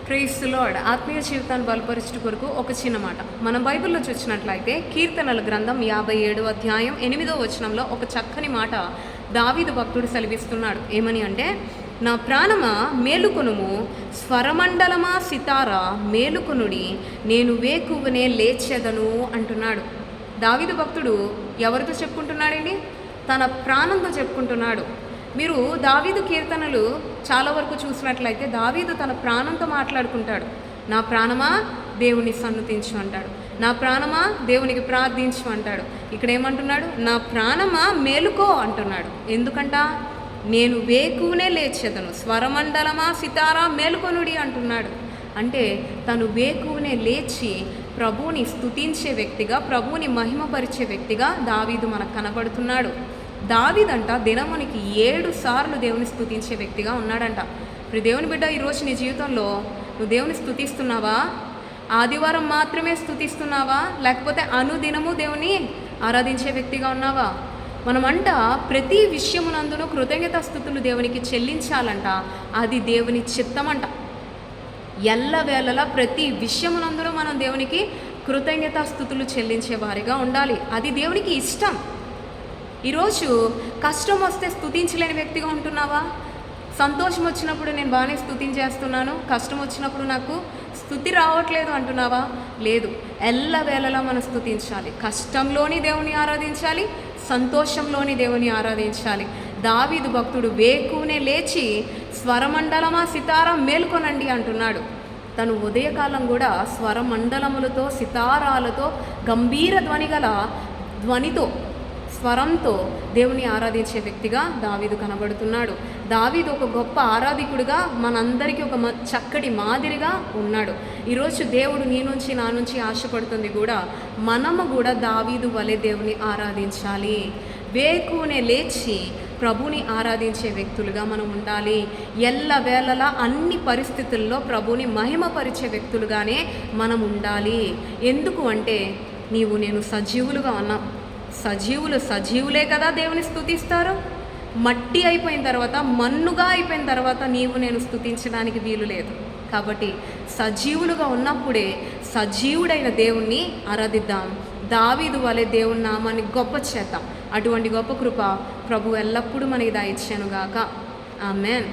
Praise the lord. ఆత్మీయ జీవితాన్ని బలపరచుట కొరకు ఒక చిన్న మాట. మనం బైబిల్లో చూసినట్లయితే కీర్తనల గ్రంథం 57వ అధ్యాయం 8వ వచనంలో ఒక చక్కని మాట దావీదు భక్తుడు సెలవిస్తున్నాడు. ఏమని అంటే, నా ప్రాణమా మేలుకొనుము, స్వరమండలమా సితారా మేలుకొనుడి, నేను వేకువనే లేచెదను అంటున్నాడు. దావీదు భక్తుడు ఎవరితో చెప్పుకుంటున్నాడండి? తన ప్రాణంతో చెప్పుకుంటున్నాడు. మీరు దావీదు కీర్తనలు చాలా వరకు చూసినట్లయితే దావీదు తన ప్రాణంతో మాట్లాడుకుంటాడు. నా ప్రాణమా దేవుని సన్నుతించు అంటాడు, నా ప్రాణమా దేవునికి ప్రార్థించు అంటాడు. ఇక్కడ ఏమంటున్నాడు? నా ప్రాణమా మేలుకో అంటున్నాడు. ఎందుకంట? నేను వేకువనే లేచెదను, స్వరమండలమా సితారా మేలుకొనుడి అంటున్నాడు. అంటే తను వేకువనే లేచి ప్రభువుని స్తుతించే వ్యక్తిగా, ప్రభువుని మహిమపరిచే వ్యక్తిగా దావీదు మనకు కనబడుతున్నాడు. దావీదంట దినమునికి 7 సార్లు దేవుని స్తుతించే వ్యక్తిగా ఉన్నాడంట. ఇప్పుడు దేవుని బిడ్డ, ఈరోజు నీ జీవితంలో నువ్వు దేవుని స్తుతిస్తున్నావా? ఆదివారం మాత్రమే స్తుతిస్తున్నావా? లేకపోతే అనుదినము దేవుని ఆరాధించే వ్యక్తిగా ఉన్నావా? మనమంట ప్రతి విషయమునందును కృతజ్ఞతాస్తుతులు దేవునికి చెల్లించాలంట. అది దేవుని చిత్తమంట. ఎల్లవేళలా ప్రతి విషయమునందును మనం దేవునికి కృతజ్ఞతాస్తుతులు చెల్లించే వారిగా ఉండాలి. అది దేవునికి ఇష్టం. ఈరోజు కష్టం వస్తే స్తుతించలేని వ్యక్తిగా ఉంటున్నావా? సంతోషం వచ్చినప్పుడు నేను బాగానే స్తుతించేస్తున్నాను, కష్టం వచ్చినప్పుడు నాకు స్తుతి రావట్లేదు అంటున్నావా? లేదు, ఎల్లవేళలా మనం స్తుతించాలి. కష్టంలోని దేవుని ఆరాధించాలి, సంతోషంలోని దేవుని ఆరాధించాలి. దావీదు భక్తుడు వేకువనే లేచి స్వరమండలమా సితారా మేల్కొనండి అంటున్నాడు. తను ఉదయకాలం కూడా స్వరమండలములతో, సితారాలతో, గంభీర ధ్వనితో, స్వరంతో దేవుని ఆరాధించే వ్యక్తిగా దావీదు కనబడుతున్నాడు. దావీదు ఒక గొప్ప ఆరాధికుడిగా మనందరికీ ఒక చక్కటి మాదిరిగా ఉన్నాడు. ఈరోజు దేవుడు నీ నుంచి నా నుంచి ఆశపడుతుంది కూడా, మనము కూడా దావీదు వలె దేవుని ఆరాధించాలి. వేకువనే లేచి ప్రభుని ఆరాధించే వ్యక్తులుగా మనం ఉండాలి. ఎల్లవేళలా అన్ని పరిస్థితుల్లో ప్రభుని మహిమపరిచే వ్యక్తులుగానే మనం ఉండాలి. ఎందుకు అంటే, నీవు నేను సజీవులుగా ఉన్నాం. సజీవులే కదా దేవుని స్తుతిస్తారు. మట్టి అయిపోయిన తర్వాత, మన్నుగా అయిపోయిన తర్వాత నీవు నేను స్తుతించడానికి వీలు లేదు. కాబట్టి సజీవులుగా ఉన్నప్పుడే సజీవుడైన దేవుణ్ణి ఆరాధిద్దాం. దావీదు వలె దేవుని నామాన్ని గొప్ప చేద్దాం. అటువంటి గొప్ప కృప ప్రభు ఎల్లప్పుడూ మనకి దయచేయునుగాక. ఆమేన్.